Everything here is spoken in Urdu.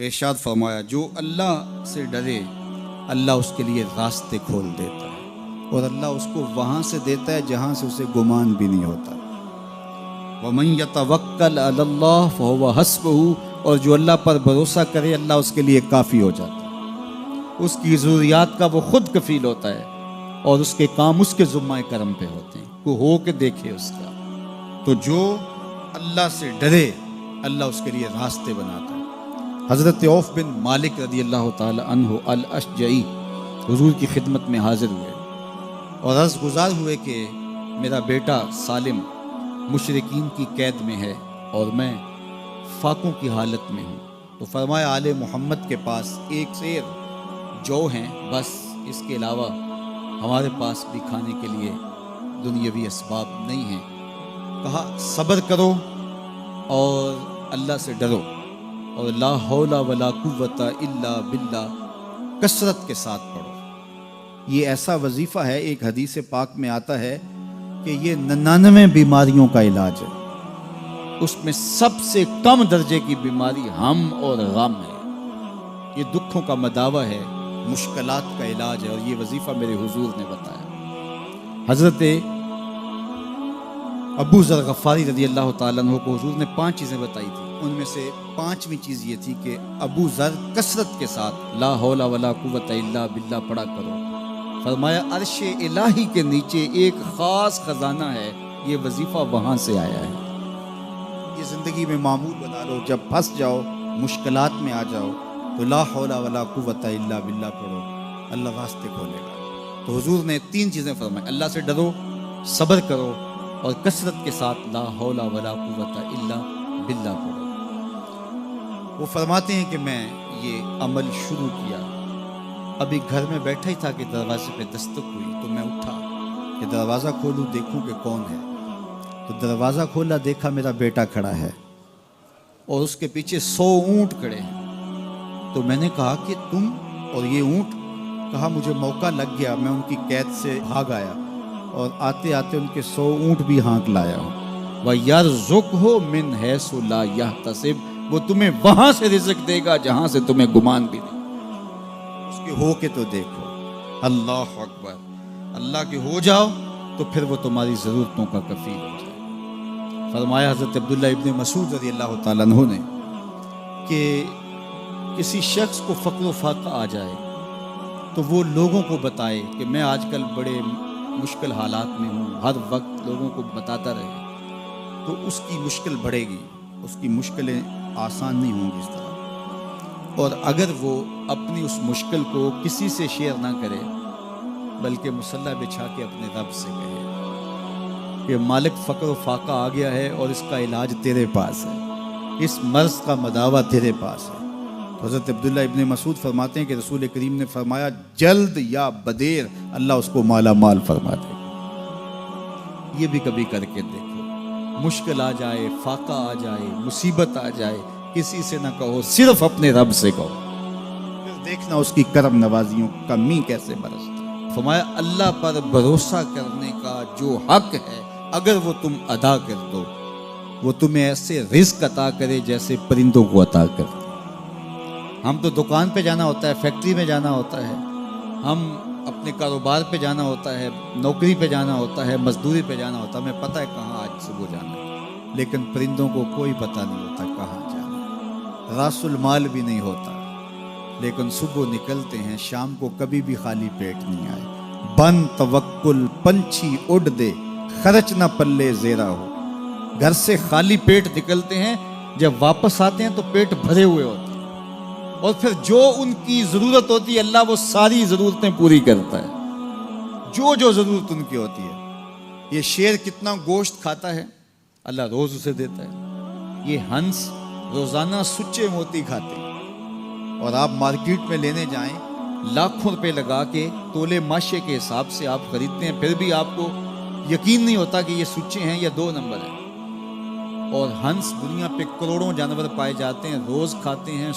ارشاد فرمایا جو اللہ سے ڈرے اللہ اس کے لیے راستے کھول دیتا ہے اور اللہ اس کو وہاں سے دیتا ہے جہاں سے اسے گمان بھی نہیں ہوتا۔ وَمَن يَتَوَكَّلْ عَلَى اللَّهِ فَهُوَ حَسْبُهُ، اور جو اللہ پر بھروسہ کرے اللہ اس کے لیے کافی ہو جاتا ہے، اس کی ضروریات کا وہ خود کفیل ہوتا ہے اور اس کے کام اس کے ذمہ کرم پہ ہوتے ہیں، کو ہو کے دیکھے اس کا۔ تو جو اللہ سے ڈرے اللہ اس کے لیے راستے بناتا ہے۔ حضرت عوف بن مالک رضی اللہ تعالی عنہ الاشجعی حضور کی خدمت میں حاضر ہوئے اور عرض گزار ہوئے کہ میرا بیٹا سالم مشرکین کی قید میں ہے اور میں فاقوں کی حالت میں ہوں، تو فرمایا آل محمد کے پاس ایک سیر جو ہیں، بس اس کے علاوہ ہمارے پاس بھی کھانے کے لیے دنیاوی اسباب نہیں ہیں۔ کہا صبر کرو اور اللہ سے ڈرو اور لا حول ولا قوت الا باللہ کثرت کے ساتھ پڑھو۔ یہ ایسا وظیفہ ہے، ایک حدیث پاک میں آتا ہے کہ یہ 99 بیماریوں کا علاج ہے، اس میں سب سے کم درجے کی بیماری ہم اور غم ہے۔ یہ دکھوں کا مداوع ہے، مشکلات کا علاج ہے، اور یہ وظیفہ میرے حضور نے بتایا۔ حضرت ابو ذر غفاری رضی اللہ تعالیٰ عنہ کو حضور نے 5 چیزیں بتائی تھی، ان میں سے 5ویں چیز یہ تھی کہ ابو ذر کثرت کے ساتھ لا حول ولا قوت الا باللہ پڑھا کرو۔ فرمایا عرش الہی کے نیچے ایک خاص خزانہ ہے، یہ وظیفہ وہاں سے آیا ہے۔ یہ زندگی میں معمول بنا لو، جب پھنس جاؤ مشکلات میں آ جاؤ تو لا حول ولا قوت الا باللہ پڑھو، اللہ راستے کھولے گا۔ تو حضور نے 3 چیزیں فرمائی، اللہ سے ڈرو، صبر کرو اور کثرت کے ساتھ لا حول ولا قوت الا باللہ پڑھو۔ وہ فرماتے ہیں کہ میں یہ عمل شروع کیا، ابھی گھر میں بیٹھا ہی تھا کہ دروازے پہ دستک ہوئی، تو میں اٹھا کہ دروازہ کھولوں دیکھوں کہ کون ہے۔ تو دروازہ کھولا، دیکھا میرا بیٹا کھڑا ہے اور اس کے پیچھے 100 اونٹ کھڑے ہیں۔ تو میں نے کہا کہ تم اور یہ اونٹ؟ کہا مجھے موقع لگ گیا، میں ان کی قید سے بھاگ آیا اور آتے آتے ان کے 100 اونٹ بھی ہانک لایا ہوں۔ وَيَرْزُقْهُ مِنْ حَيْثُ لَا يَحْتَسِبُ، وہ تمہیں وہاں سے رزق دے گا جہاں سے تمہیں گمان بھی نہیں۔ اس کے ہو کے تو دیکھو، اللہ اکبر، اللہ کے ہو جاؤ تو پھر وہ تمہاری ضرورتوں کا کفیل ہو جائے۔ فرمایا حضرت عبداللہ ابن مسعود رضی اللہ تعالیٰ عنہ نے کہ کسی شخص کو فقر و فاقہ آ جائے تو وہ لوگوں کو بتائے کہ میں آج کل بڑے مشکل حالات میں ہوں، ہر وقت لوگوں کو بتاتا رہے تو اس کی مشکل بڑھے گی، اس کی مشکلیں آسان نہیں ہوں گی اس طرح۔ اور اگر وہ اپنی اس مشکل کو کسی سے شیئر نہ کرے بلکہ مصلی بچھا کے اپنے رب سے کہے کہ مالک فقر و فاقہ آ گیا ہے اور اس کا علاج تیرے پاس ہے، اس مرض کا مداوع تیرے پاس ہے۔ تو حضرت عبداللہ ابن مسعود فرماتے ہیں کہ رسول کریم نے فرمایا جلد یا بدیر اللہ اس کو مالا مال فرما دے گا۔ یہ بھی کبھی کر کے دیکھو، مشکل آ جائے، فاقہ آ جائے، مصیبت آ جائے، کسی سے نہ کہو، صرف اپنے رب سے کہو، پھر دیکھنا اس کی کرم نوازیوں کا می کیسے برستا۔ فرمایا اللہ پر بھروسہ کرنے کا جو حق ہے اگر وہ تم ادا کر دو، وہ تمہیں ایسے رزق عطا کرے جیسے پرندوں کو عطا کرے۔ ہم تو دکان پہ جانا ہوتا ہے، فیکٹری میں جانا ہوتا ہے، ہم اپنے کاروبار پہ جانا ہوتا ہے، نوکری پہ جانا ہوتا ہے، مزدوری پہ جانا ہوتا ہے، ہمیں پتہ ہے کہاں آج صبح جانا ہے، لیکن پرندوں کو کوئی پتہ نہیں ہوتا کہاں جانا ہے، راس المال بھی نہیں ہوتا، لیکن صبح نکلتے ہیں، شام کو کبھی بھی خالی پیٹ نہیں آئے۔ بن توکل پنچھی اڑ دے، خرچ نہ پلے زیرا ہو۔ گھر سے خالی پیٹ نکلتے ہیں، جب واپس آتے ہیں تو پیٹ بھرے ہوئے ہوتے ہیں، اور پھر جو ان کی ضرورت ہوتی ہے اللہ وہ ساری ضرورتیں پوری کرتا ہے، جو ضرورت ان کی ہوتی ہے۔ یہ شیر کتنا گوشت کھاتا ہے اللہ روز اسے دیتا ہے۔ یہ ہنس روزانہ سچے موتی کھاتے ہیں، اور آپ مارکیٹ میں لینے جائیں لاکھوں روپے لگا کے تولے ماشے کے حساب سے آپ خریدتے ہیں، پھر بھی آپ کو یقین نہیں ہوتا کہ یہ سچے ہیں یا 2 نمبر ہیں۔ اور ہنس دنیا پہ کروڑوں جانور پائے جاتے ہیں، روز کھاتے ہیں۔